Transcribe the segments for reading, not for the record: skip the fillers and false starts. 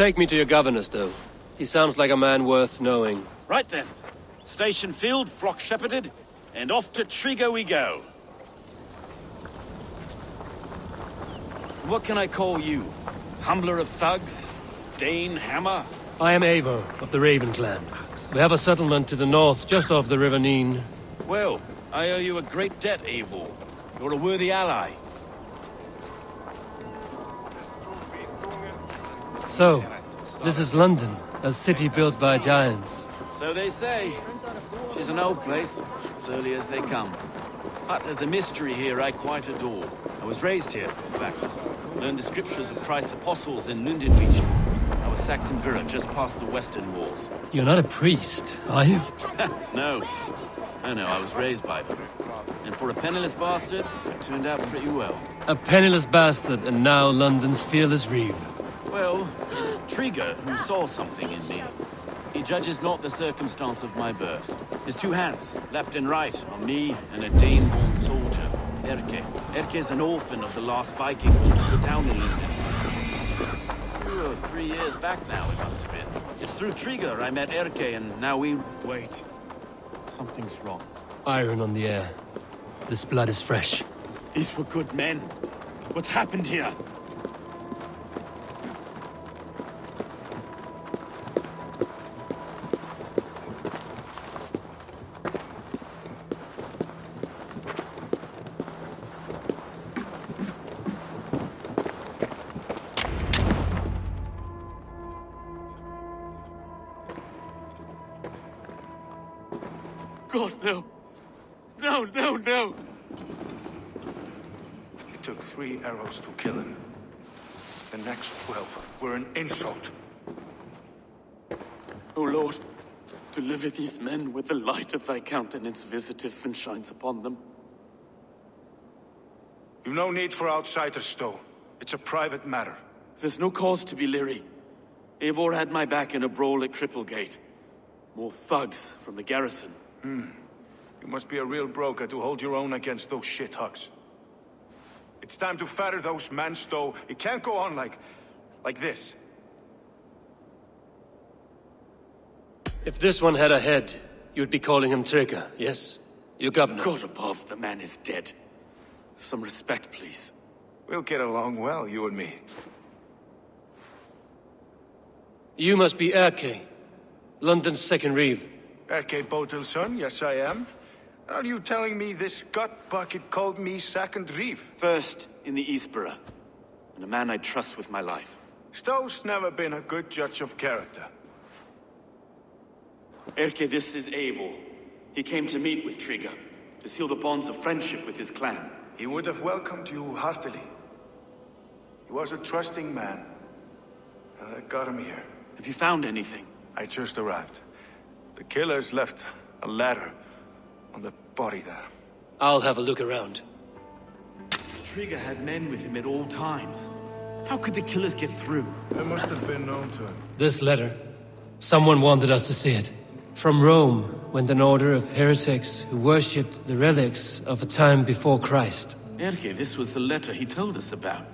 take me to your governor, Stowe. He sounds like a man worth knowing. Right then. Station filled, flock shepherded, and off to Trigo we go. What can I call you? Humbler of thugs? Dane Hammer? I am Eivor, of the Raven clan. We have a settlement to the north, just off the River Neen. Well, I owe you a great debt, Eivor. You're a worthy ally. So, this is London, a city built by giants. So they say. She's an old place, surly as they come. But there's a mystery here I quite adore. I was raised here, in fact. Learned the scriptures of Christ's apostles in London region. I was Saxon Borough, just past the western walls. You're not a priest, are you? No. No, I was raised by them. And for a penniless bastard, it turned out pretty well. A penniless bastard, and now London's fearless reeve. Well, it's Trigo who saw something in me. He judges not the circumstance of my birth. His two hands, left and right, on me and a Dane-born soldier, Erke. Erke's an orphan of the last Viking who took the town in London. 2 or 3 years back now, it must have been. It's through Trigo I met Erke, and now we... Wait. Something's wrong. Iron on the air. This blood is fresh. These were good men. What's happened here? God, no. No. It took 3 arrows to kill him. The next 12 were an insult. O Lord, deliver these men with the light of thy countenance visiteth and shines upon them. You've no need for outsiders, Stowe. It's a private matter. There's no cause to be leery. Eivor had my back in a brawl at Cripplegate. More thugs from the garrison. You must be a real broker to hold your own against those shithugs. It's time to fetter those men, Stowe. It can't go on like this. If this one had a head, you'd be calling him Trigger, yes? Your governor. God above, the man is dead. Some respect, please. We'll get along well, you and me. You must be Erke, London's second reeve. Erke Botel's son, yes I am. Are you telling me this gut bucket called me second reeve? First in the Eastborough, and a man I trust with my life. Stowe's never been a good judge of character. Erke, this is Eivor. He came to meet with Trigo, to seal the bonds of friendship with his clan. He would have welcomed you heartily. He was a trusting man, and I got him here. Have you found anything? I just arrived. The killers left a ladder on the body there. I'll have a look around. Trigo had men with him at all times. How could the killers get through? It must have been known to him. This letter. Someone wanted us to see it. From Rome went an order of heretics who worshipped the relics of a time before Christ. Erke, this was the letter he told us about.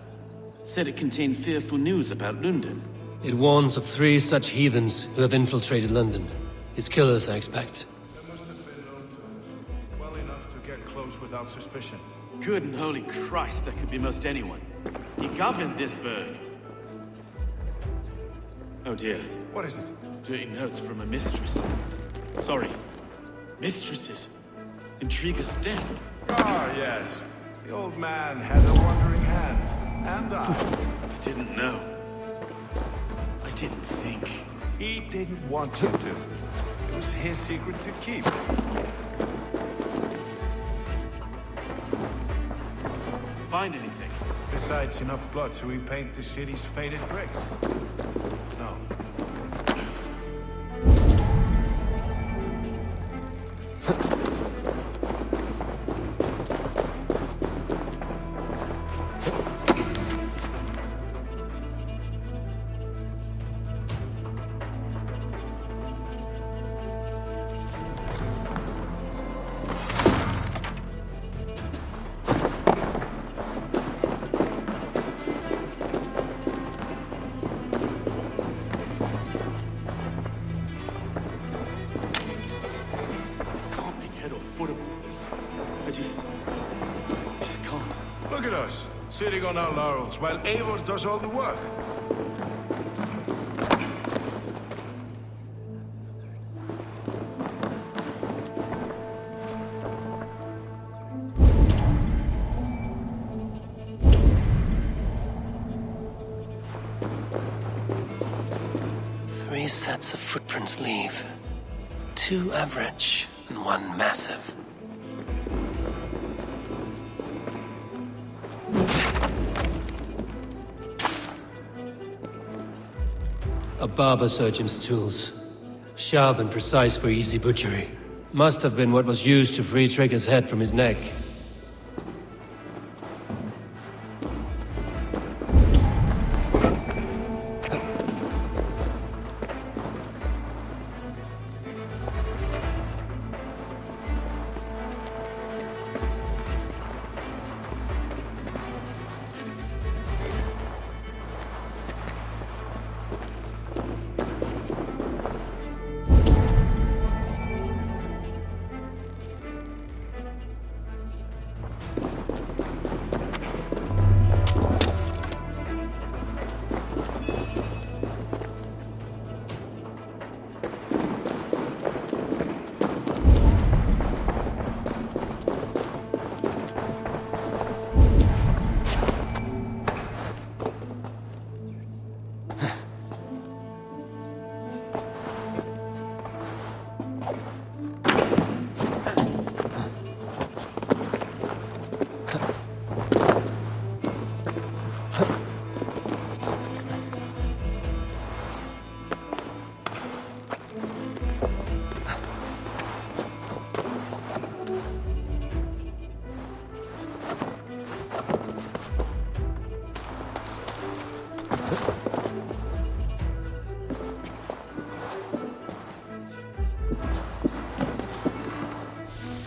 Said it contained fearful news about London. It warns of 3 such heathens who have infiltrated London. His killers, I expect. It must have been known to him. Well enough to get close without suspicion. Good and holy Christ, that could be most anyone. He governed this burg. Oh dear. What is it? Dirty notes from a mistress. Sorry. Mistresses. In Trigo's desk. Ah, yes. The old man had a wandering hand. And I didn't know. I didn't think. He didn't want you to. It was his secret to keep. Find anything? Besides enough blood to repaint the city's faded bricks. No. foot of all this. I just can't. Look at us, sitting on our laurels, while Eivor does all the work. Three sets of footprints leave. Two average and one massive. A barber surgeon's tools. Sharp and precise for easy butchery. Must have been what was used to free Trigger's head from his neck.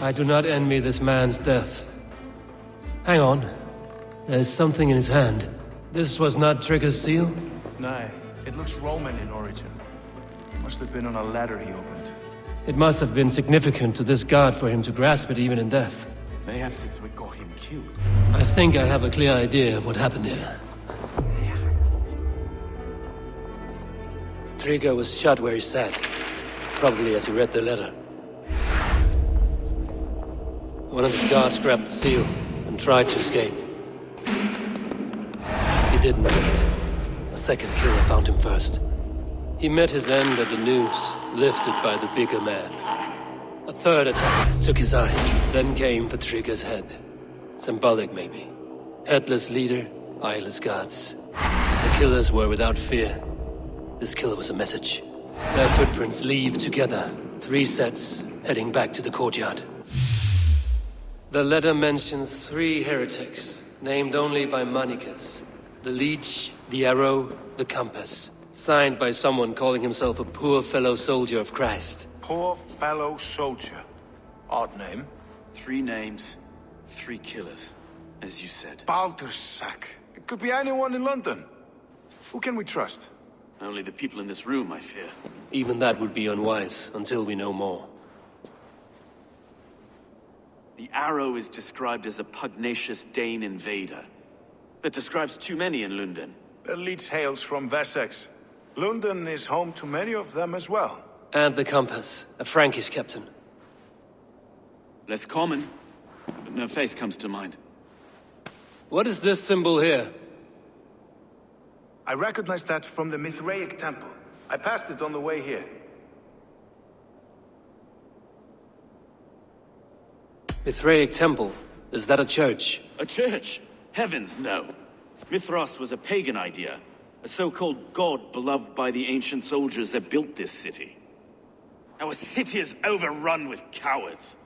I do not envy this man's death. Hang on. There's something in his hand. This was not Trigger's seal? Nah, it looks Roman in origin. Must have been on a ladder he opened. It must have been significant to this god for him to grasp it even in death. Perhaps it's what got him killed. I think I have a clear idea of what happened here. Trigger was shot where he sat. Probably as he read the letter. One of his guards grabbed the seal and tried to escape. He didn't make it. A second killer found him first. He met his end at the noose, lifted by the bigger man. A third attack took his eyes, then came for Trigger's head. Symbolic, maybe. Headless leader, eyeless guards. The killers were without fear. This killer was a message. Their footprints leave together. 3 sets, heading back to the courtyard. The letter mentions 3 heretics, named only by monikers. The Leech, the Arrow, the Compass. Signed by someone calling himself a poor fellow soldier of Christ. Poor fellow soldier. Odd name. 3 names, 3 killers, as you said. Baldersack. It could be anyone in London. Who can we trust? Only the people in this room, I fear. Even that would be unwise, until we know more. The Arrow is described as a pugnacious Dane invader. That describes too many in London. The Leech hails from Wessex. London is home to many of them as well. And the Compass, a Frankish captain. Less common, but no face comes to mind. What is this symbol here? I recognize that from the Mithraic temple. I passed it on the way here. Mithraic temple? Is that a church? A church? Heavens, no. Mithras was a pagan idea. A so-called god beloved by the ancient soldiers that built this city. Our city is overrun with cowards.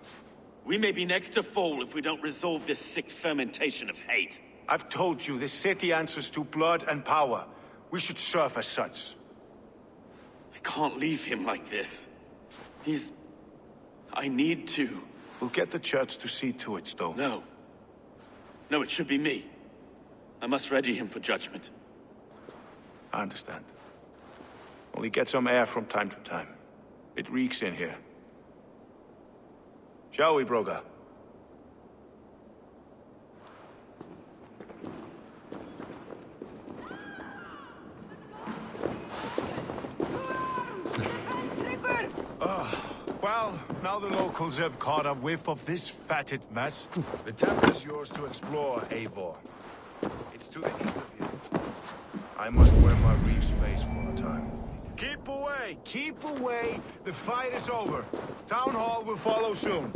We may be next to fall if we don't resolve this sick fermentation of hate. I've told you, this city answers to blood and power. We should serve as such. I can't leave him like this. I need to. We'll get the church to see to it, Stowe. No. No, it should be me. I must ready him for judgment. I understand. Only get some air from time to time. It reeks in here. Shall we, Broga? Well, now the locals have caught a whiff of this fatted mess. The temple is yours to explore, Eivor. It's to the east of here. I must wear my reef's face for a time. Keep away! Keep away! The fight is over. Town Hall will follow soon.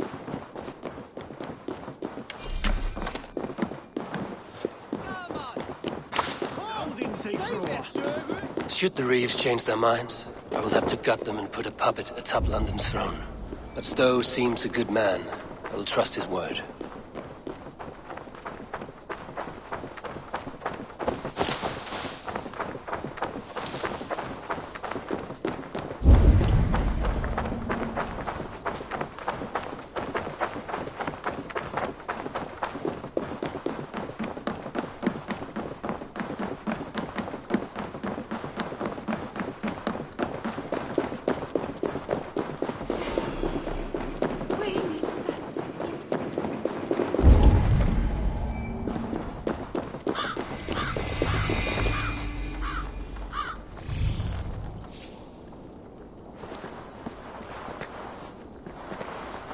Should the Reeves change their minds, I will have to gut them and put a puppet atop London's throne. But Stowe seems a good man. I will trust his word.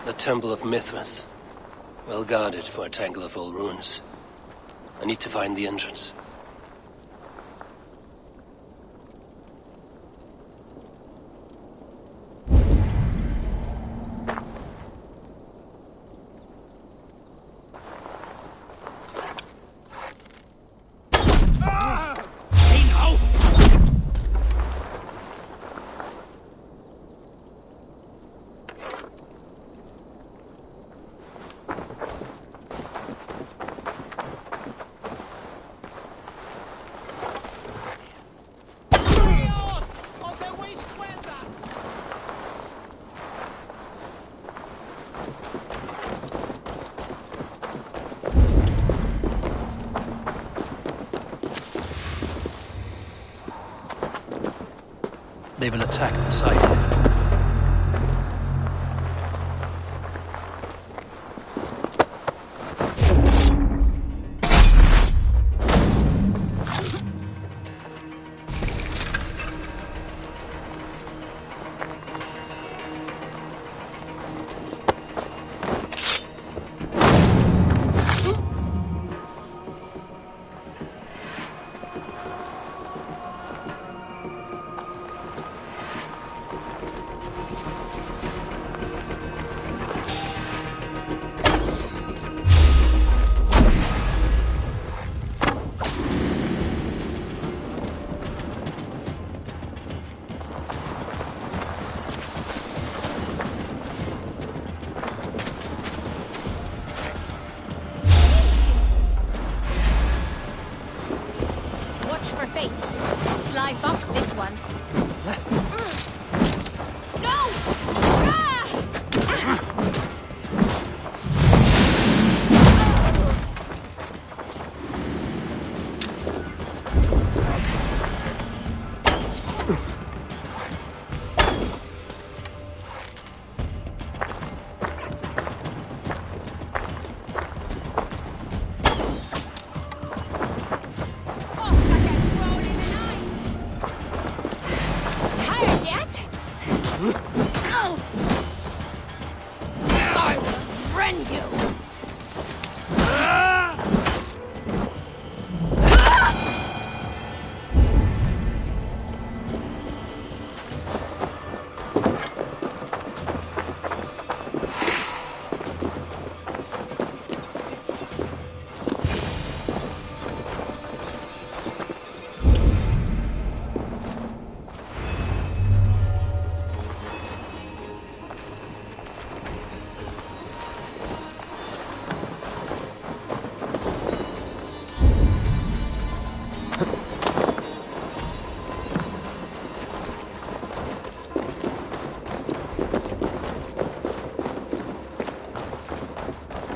The Temple of Mithras. Well guarded for a tangle of old ruins. I need to find the entrance. They will attack the site. Sly fox, this one.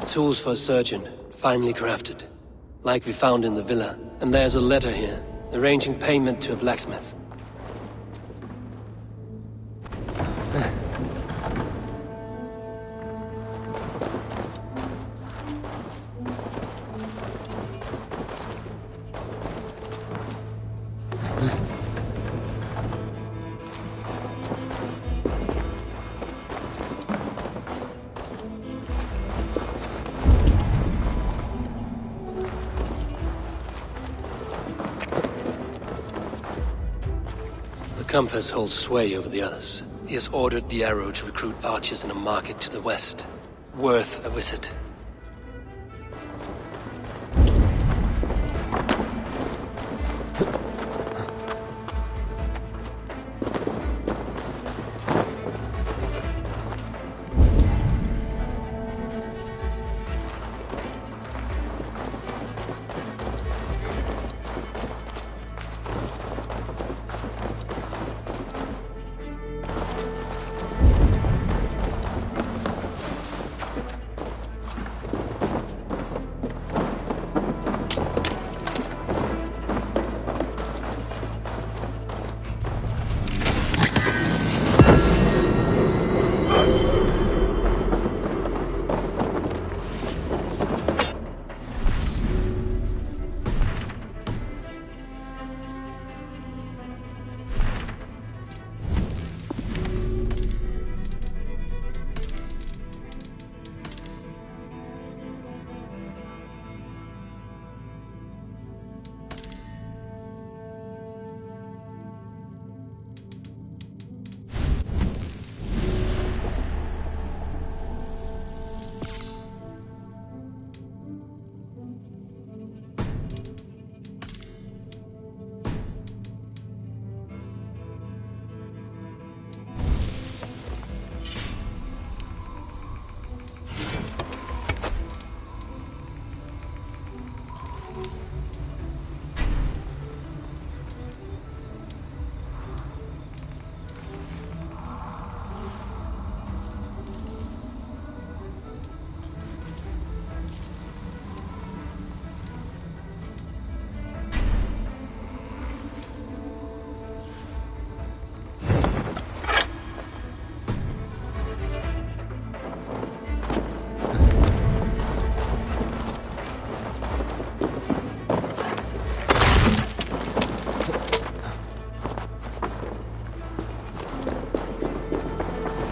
Tools for a surgeon, finely crafted. Like we found in the villa. And there's a letter here, arranging payment to a blacksmith. compass holds sway over the others. He has ordered the arrow to recruit archers in a market to the west. Worth a visit.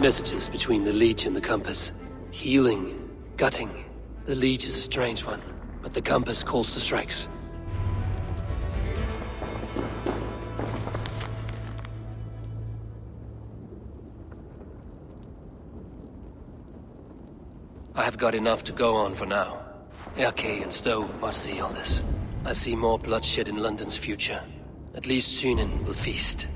Messages between the Leech and the Compass. Healing, gutting. The Leech is a strange one, but the Compass calls to strikes. I have got enough to go on for now. RK and Stowe must see all this. I see more bloodshed in London's future. At least Sunan will feast.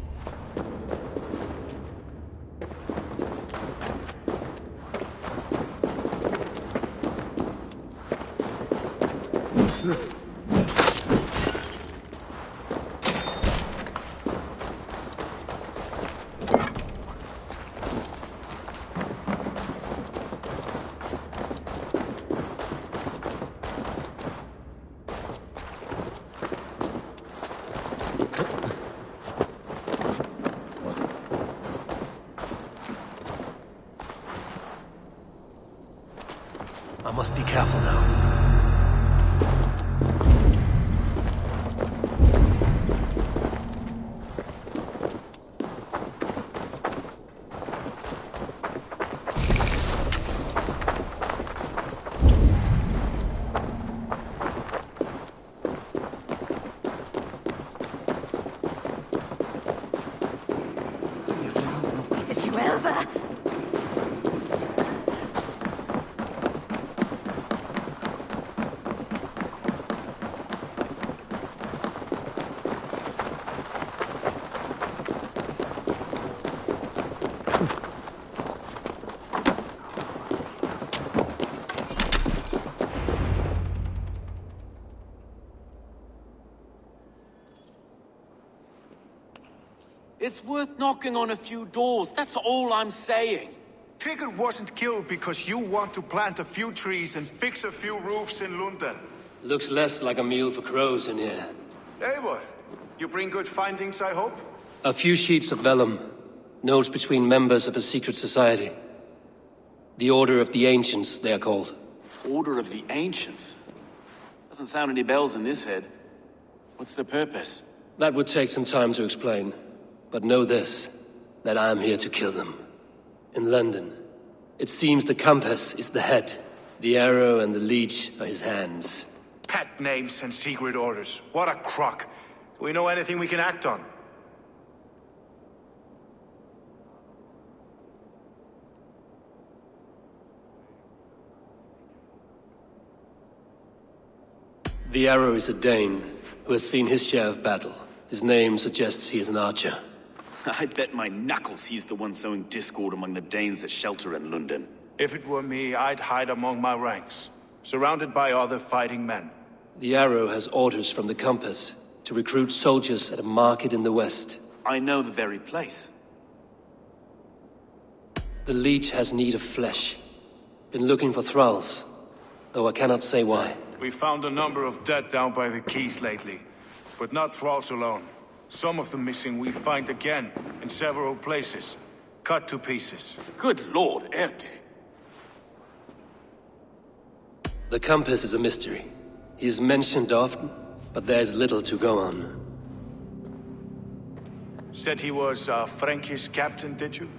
I must be careful now. It's worth knocking on a few doors, that's all I'm saying. Trigger wasn't killed because you want to plant a few trees and fix a few roofs in London. Looks less like a meal for crows in here. Eivor, you bring good findings, I hope? A few sheets of vellum. Notes between members of a secret society. The Order of the Ancients, they are called. Order of the Ancients? Doesn't sound any bells in this head. What's the purpose? That would take some time to explain. But know this, that I am here to kill them. In London, it seems the Compass is the head. The arrow and the leech are his hands. Pet names and secret orders. What a crock. Do we know anything we can act on? The arrow is a Dane who has seen his share of battle. His name suggests he is an archer. I bet my knuckles he's the one sowing discord among the Danes that shelter in London. If it were me, I'd hide among my ranks, surrounded by other fighting men. The arrow has orders from the Compass to recruit soldiers at a market in the west. I know the very place. The Leech has need of flesh. Been looking for thralls, though I cannot say why. We found a number of dead down by the quays lately, but not thralls alone. Some of the missing we find again in several places, cut to pieces. Good lord, Erke. The Compass is a mystery. He is mentioned often, but there's little to go on. Said he was a Frankish captain, did you?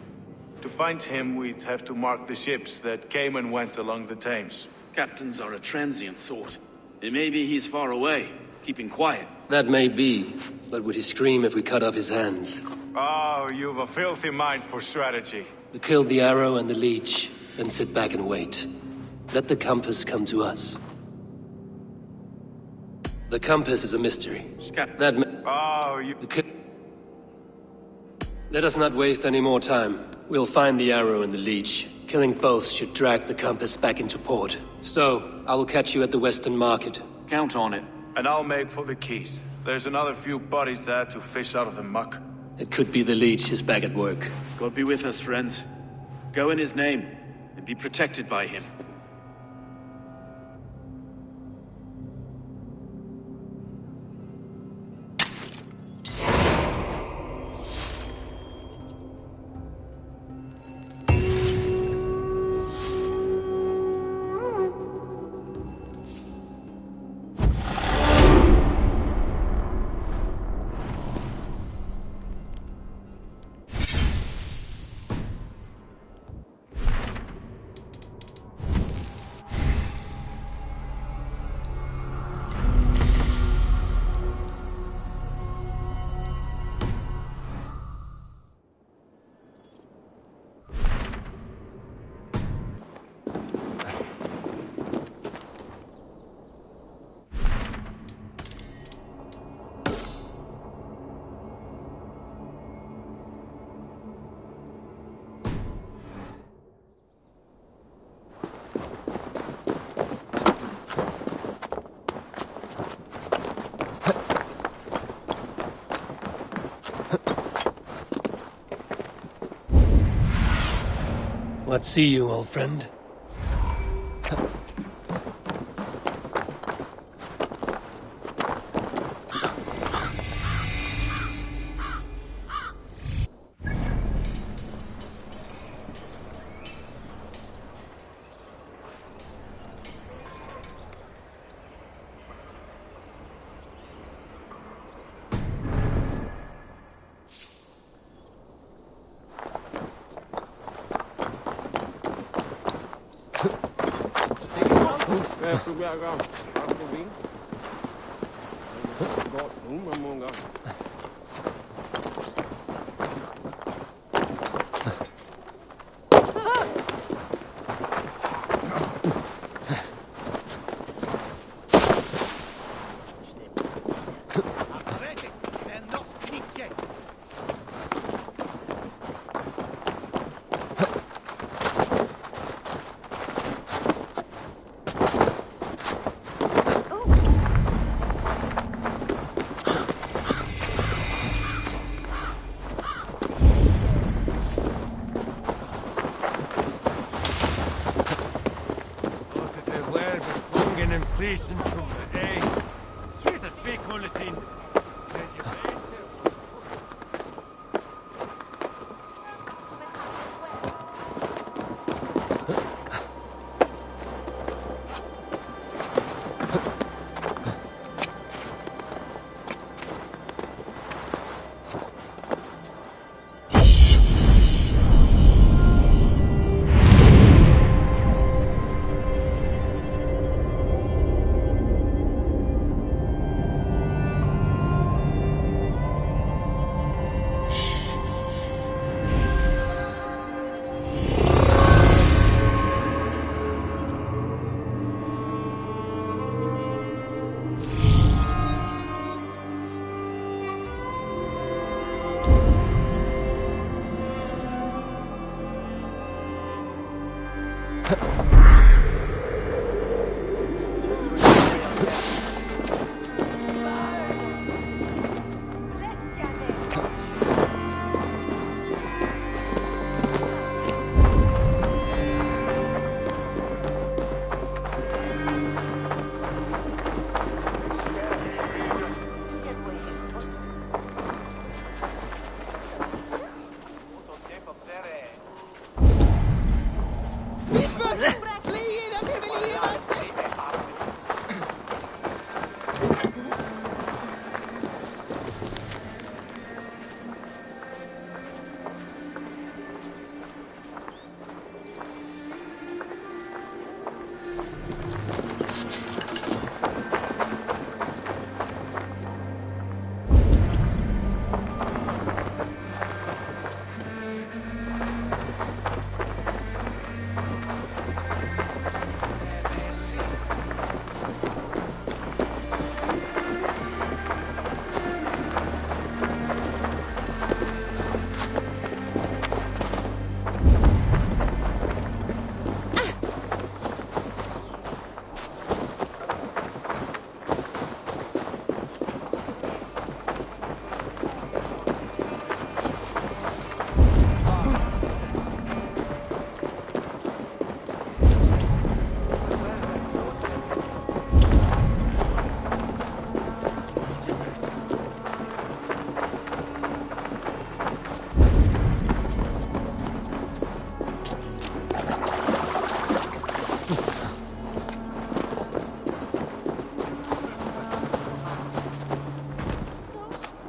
To find him, we'd have to mark the ships that came and went along the Thames. Captains are a transient sort. It may be he's far away, keeping quiet. That may be, but would he scream if we cut off his hands? Oh, you've a filthy mind for strategy. We kill the arrow and the Leech, then sit back and wait. Let the Compass come to us. The Compass is a mystery. Oh, you... Let us not waste any more time. We'll find the arrow and the Leech. Killing both should drag the Compass back into port. So, I will catch you at the Western Market. Count on it. And I'll make for the quays. There's another few bodies there to fish out of the muck. It could be the Leech is back at work. God be with us, friends. Go in his name, and be protected by him. What see you, old friend?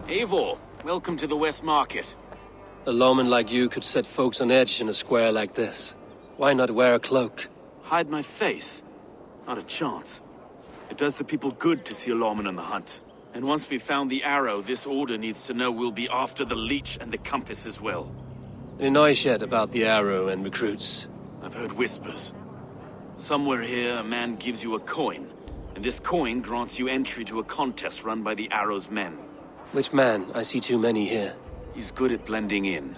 Eivor, welcome to the West Market. A lawman like you could set folks on edge in a square like this. Why not wear a cloak? Hide my face? Not a chance. It does the people good to see a lawman on the hunt. And once we've found the arrow, this order needs to know we'll be after the leech and the compass as well. Any noise yet about the arrow and recruits? I've heard whispers. Somewhere here, a man gives you a coin, and this coin grants you entry to a contest run by the arrow's men. Which man? I see too many here. He's good at blending in.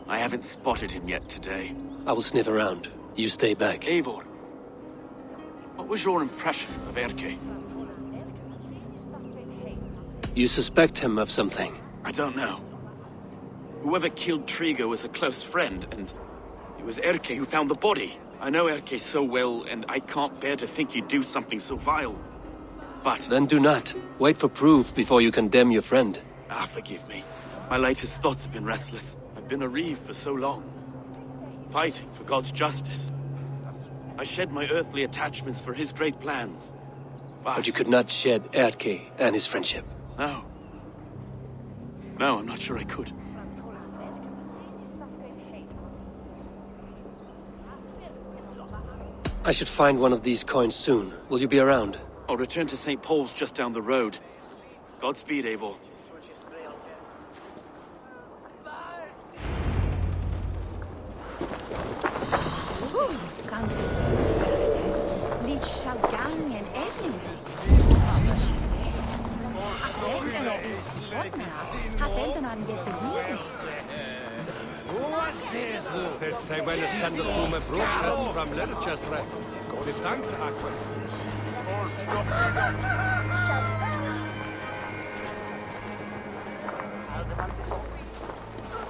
I haven't spotted him yet today. I will sniff around. You stay back. Eivor, what was your impression of Erke? You suspect him of something? I don't know. Whoever killed Triga was a close friend, and it was Erke who found the body. I know Erke so well, and I can't bear to think he'd do something so vile. But... Then do not. Wait for proof before you condemn your friend. forgive me. My latest thoughts have been restless. I've been a reeve for so long. Fighting for God's justice. I shed my earthly attachments for his great plans. But you could not shed Erke and his friendship. No. No, I'm not sure I could. I should find one of these coins soon. Will you be around? I'll return to St. Paul's just down the road. Godspeed, Eivor. Leech shall gang and everywhere. Say when the stand up my broadcast from Leicester. Go to thanks, Aqua.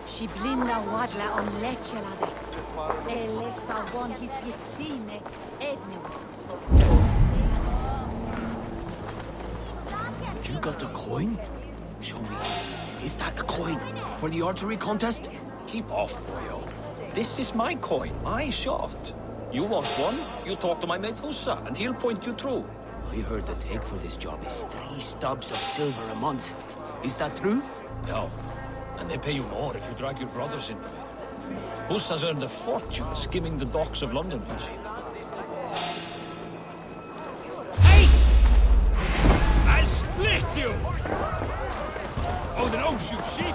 She blinda wadla on lechelade. Elessa won his hisine everywhere. You got the coin? Show me. Is that the coin for the archery contest? Keep off, boyo. This is my coin, my shot. You want one? You talk to my mate Hussa, and he'll point you through. I heard the take for this job is 3 stubs of silver a month. Is that true? No. And they pay you more if you drag your brothers into it. Hussa's earned a fortune skimming the docks of London Beach. Hey! I'll split you! Oh, the nose, you sheep!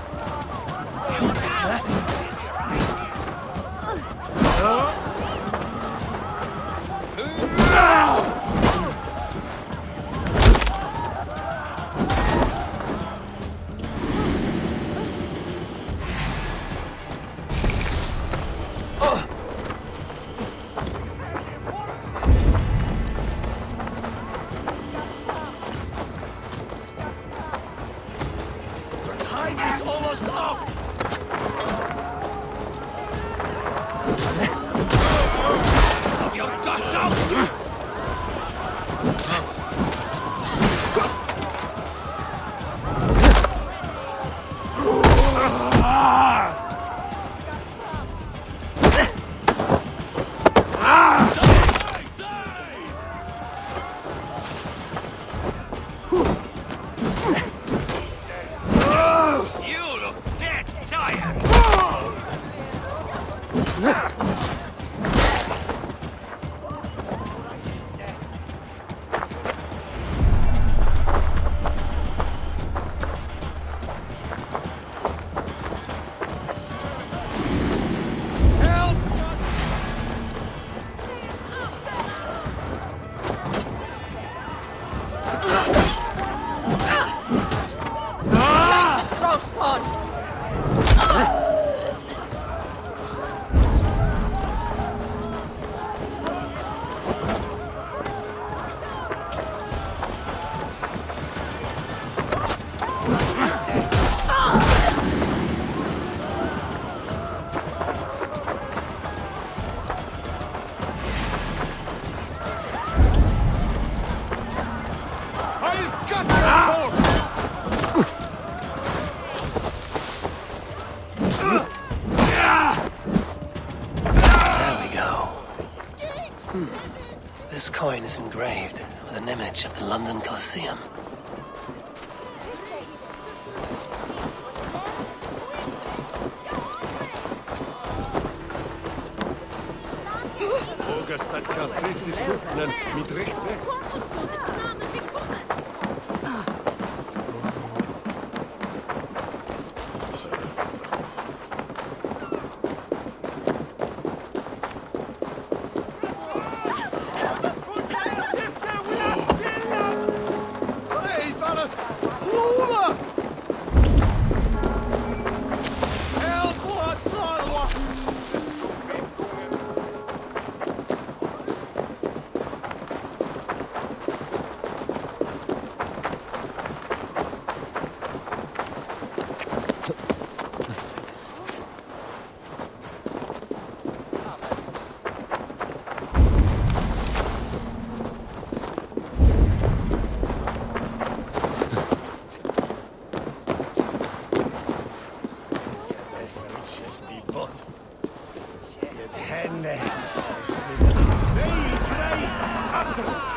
Your guts out! This coin is engraved with an image of the London Colosseum. August hat ja richtig Rücken mit Recht.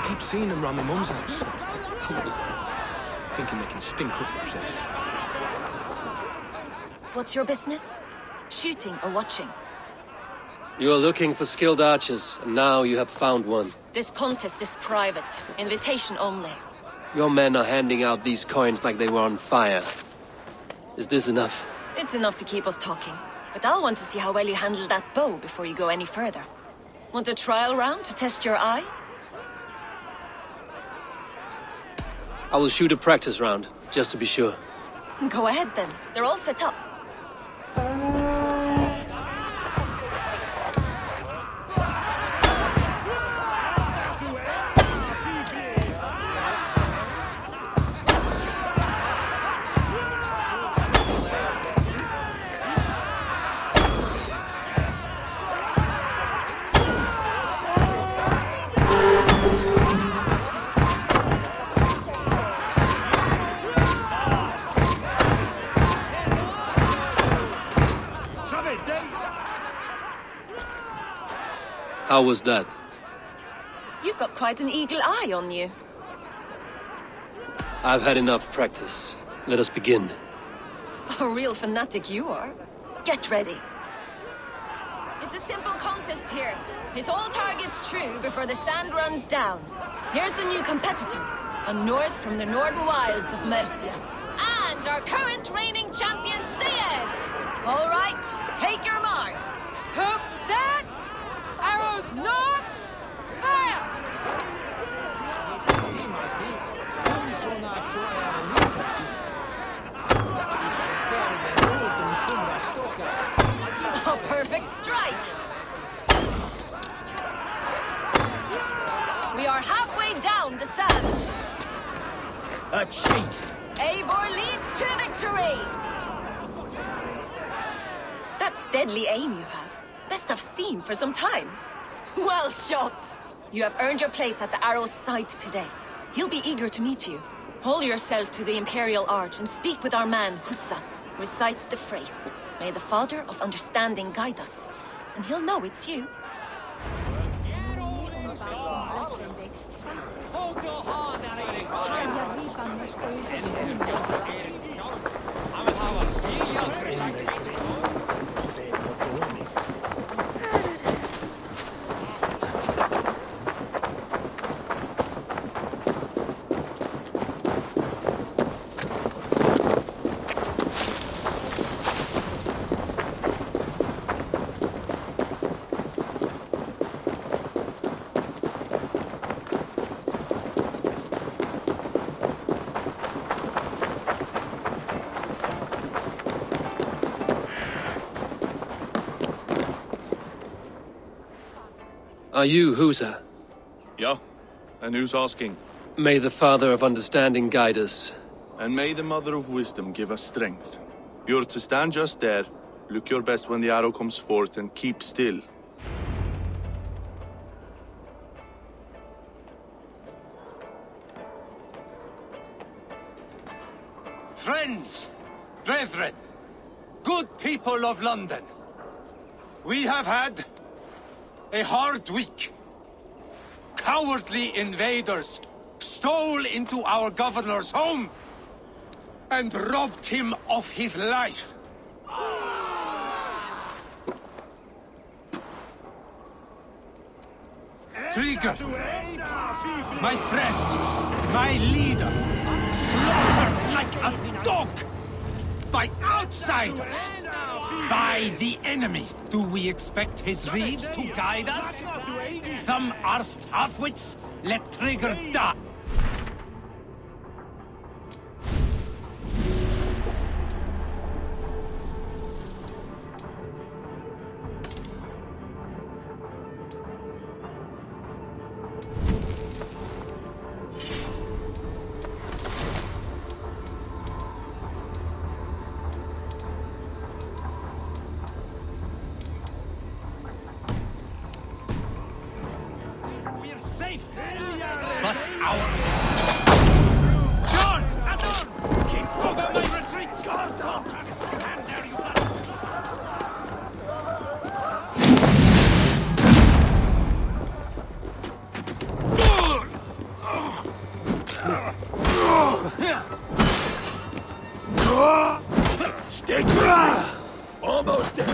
Keep seeing them round my mum's house. Thinking they can stink up the place. What's your business? Shooting or watching? You are looking for skilled archers, and now you have found one. This contest is private. Invitation only. Your men are handing out these coins like they were on fire. Is this enough? It's enough to keep us talking. But I'll want to see how well you handle that bow before you go any further. Want a trial round to test your eye? I will shoot a practice round, just to be sure. Go ahead then. They're all set up. How was that? You've got quite an eagle eye on you. I've had enough practice. Let us begin. A real fanatic you are. Get ready. It's a simple contest here. Hit all targets true before the sand runs down. Here's the new competitor, a Norse from the northern wilds of Mercia. And our current reigning champion, Syed. All right, take your mark. Hook set! Arrows north! Fire! A perfect strike! We are halfway down the sand. A cheat! Eivor leads to victory! That's deadly aim you have. Best must have seen for some time. Well shot! You have earned your place at the Arrow's side today. He'll be eager to meet you. Hold yourself to the Imperial Arch and speak with our man, Hussa. Recite the phrase. May the Father of Understanding guide us. And he'll know it's you. Are you Husa? Yeah? And who's asking? May the Father of Understanding guide us. And may the Mother of Wisdom give us strength. You're to stand just there, look your best when the arrow comes forth, and keep still. Friends, brethren, good people of London, we have had a hard week. Cowardly invaders stole into our governor's home and robbed him of his life. Trigger, my friend, my leader, slaughtered like a dog by outsiders, by the enemy. Do we expect his reeves to guide us? Some arsed halfwits let Trigger die. We're safe, but our... Guards! At arms! Keep over my retreat! Guard up! And there you go! Stick! Almost there!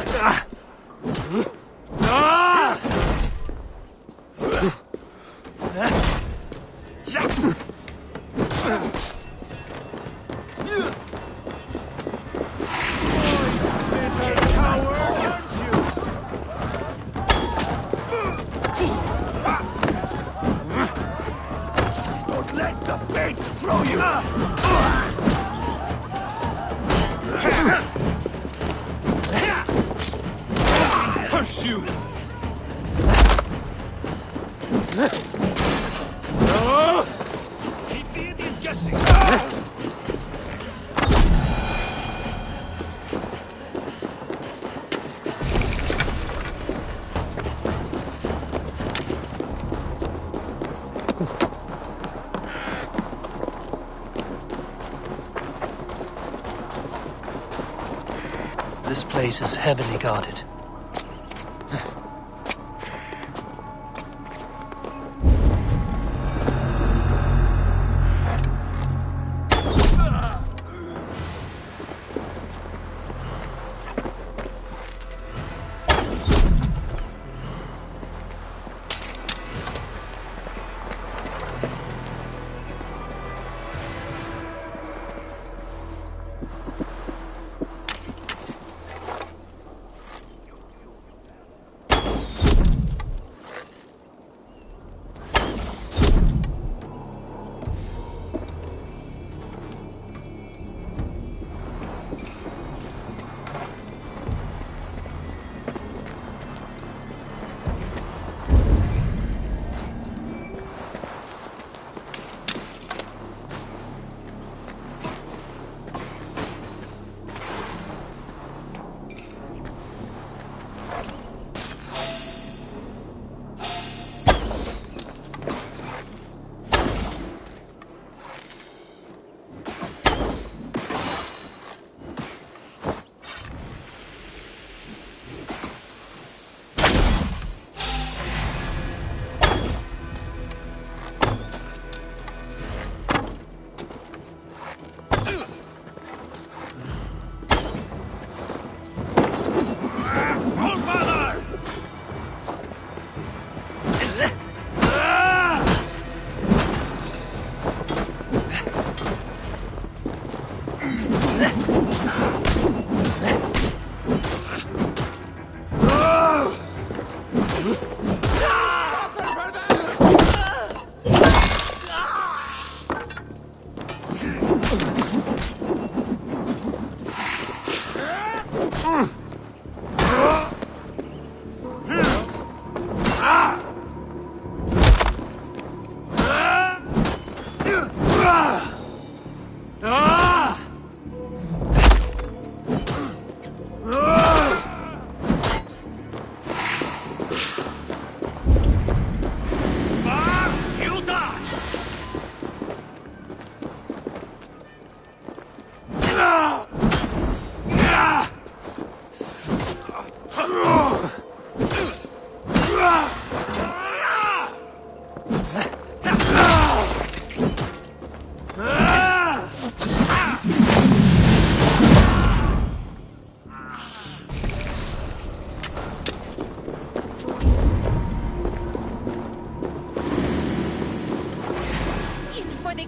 Don't let the fates throw you! Pursue! Keep the Indian guessing! This place is heavily guarded.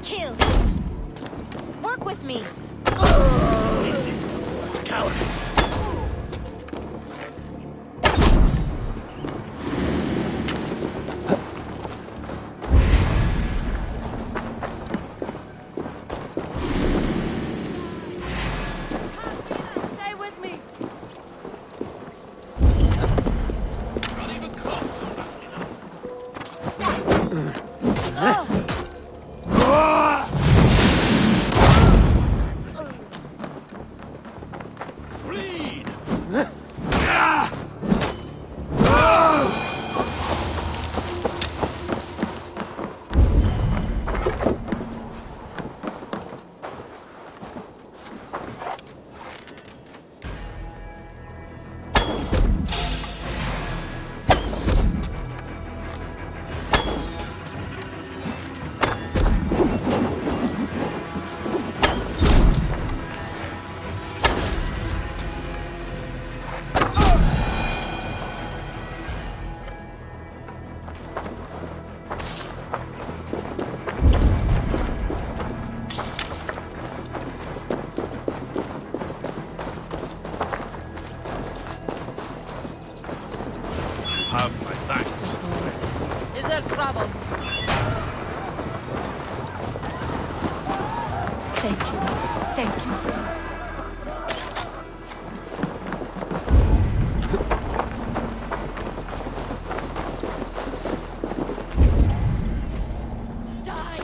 kill. Work with me. Cowardice. Stay with me. Have my thanks. Is there trouble? Thank you. Thank you, friend. Die!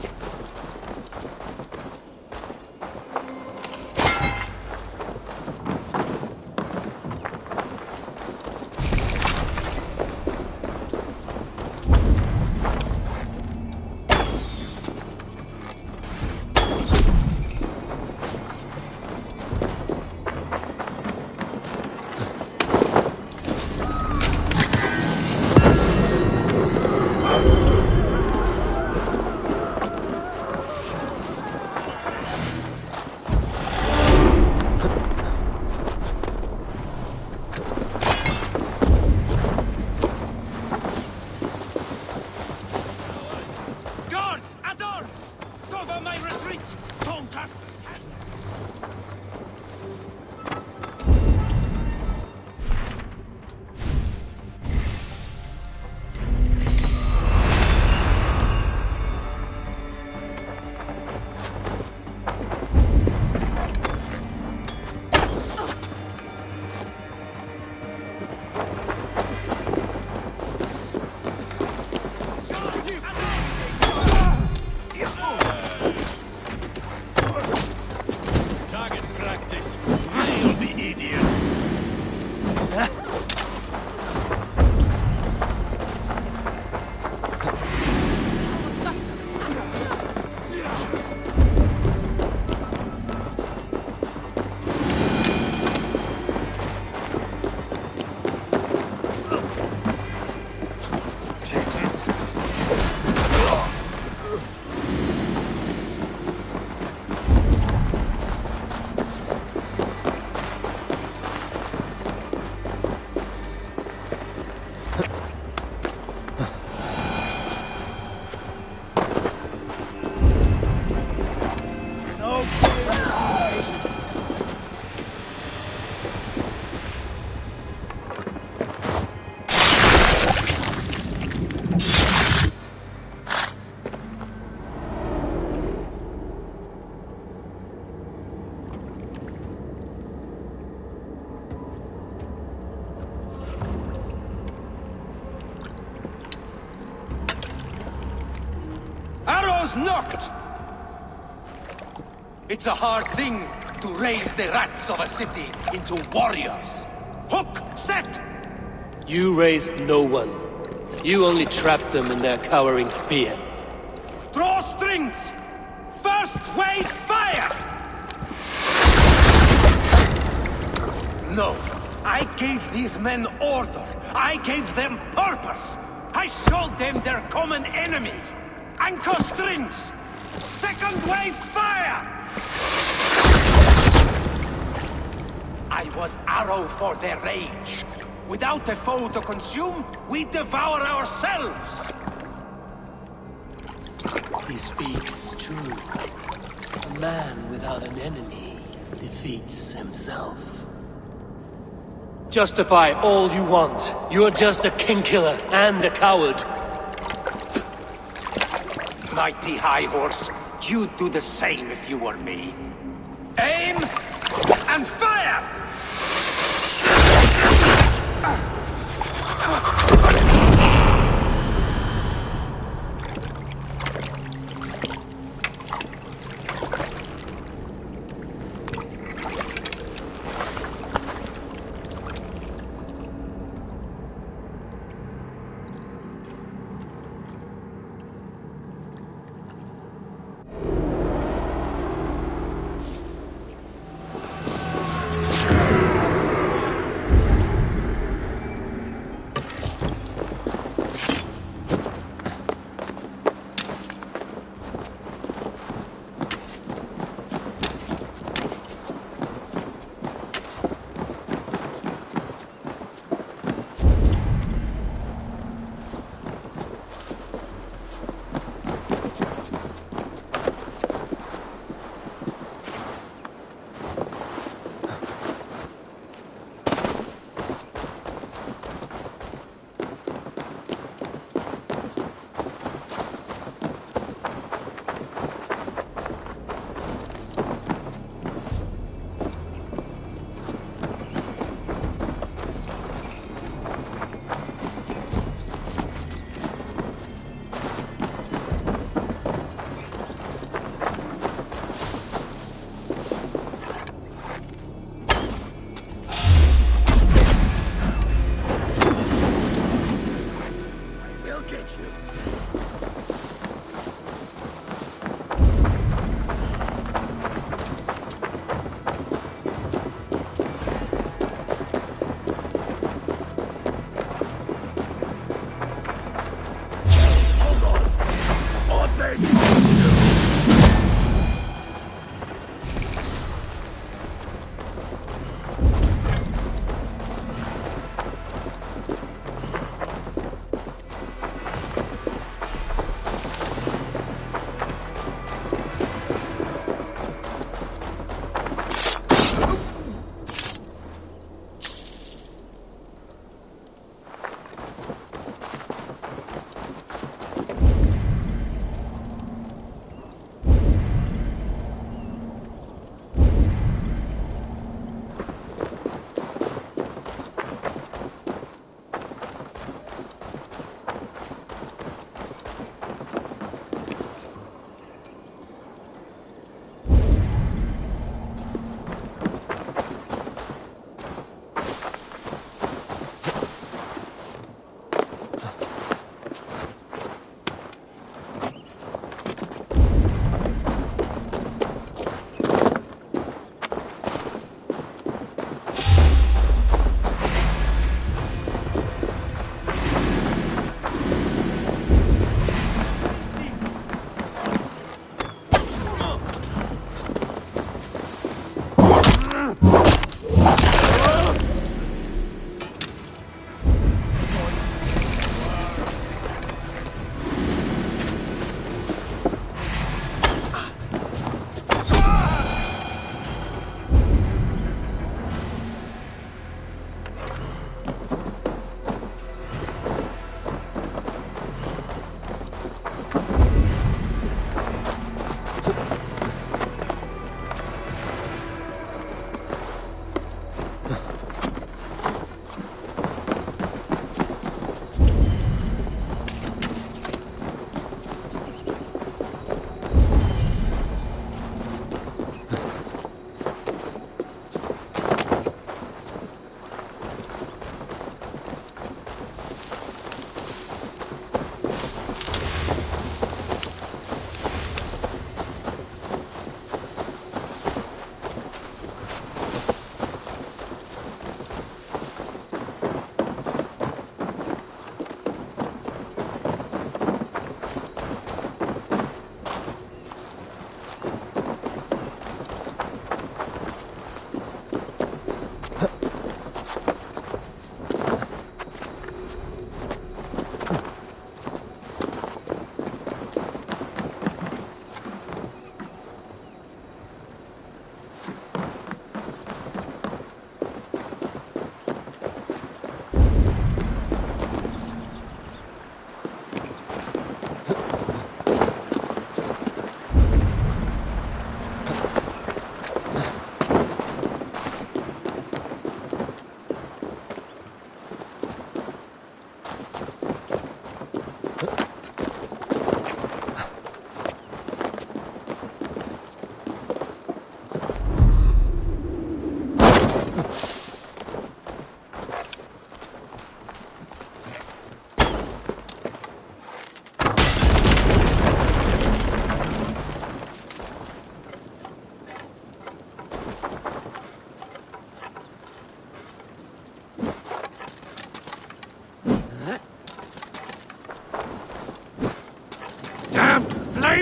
Guards! At arms! Cover my retreat! Don't touch me! Target practice. Nail the idiot. Arrows knocked! It's a hard thing to raise the rats of a city into warriors. Hook set! You raised no one. You only trapped them in their cowering fear. Draw strings! First wave fire! No, I gave these men order. I gave them purpose. I showed them their common enemy. Anchor strings! Second wave fire! I was arrow for their rage. Without a foe to consume, we devour ourselves! He speaks true. A man without an enemy defeats himself. Justify all you want. You're just a king killer and a coward. Mighty High Horse, you'd do the same if you were me. Aim and fire!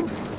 close.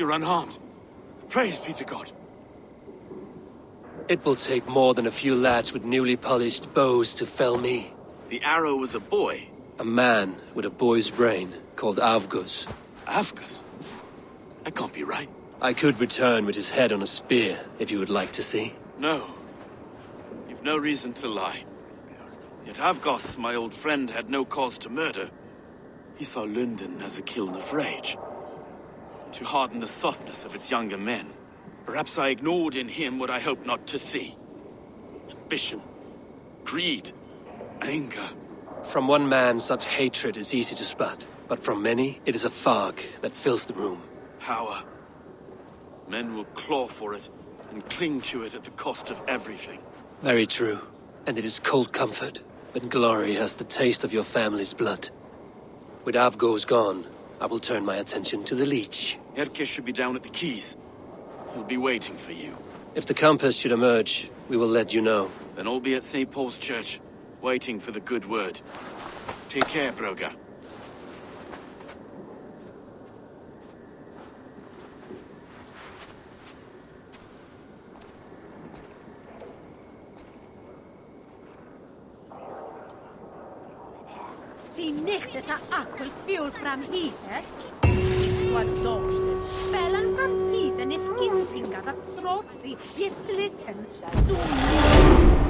You're unharmed. Praise be to God. It will take more than a few lads with newly polished bows to fell me. The arrow was a boy. A man with a boy's brain called Avgus. Avgus? That can't be right. I could return with his head on a spear, if you would like to see. No. You've no reason to lie. Yet Avgos, my old friend, had no cause to murder. He saw London as a kiln of rage. To harden the softness of its younger men. Perhaps I ignored in him what I hoped not to see. Ambition, greed, anger. From one man, such hatred is easy to spot. But from many, it is a fog that fills the room. Power. Men will claw for it and cling to it at the cost of everything. Very true. And it is cold comfort when glory has the taste of your family's blood. With Avgos gone, I will turn my attention to the Leech. Erke should be down at the quays. He'll be waiting for you. If the Compass should emerge, we will let you know. Then I'll be at St. Paul's Church, waiting for the good word. Take care, Broga. Di nicht ta aquel fuel from heater. Swador. Spellen from heater is hinting at a trotsy. Yes, litten. So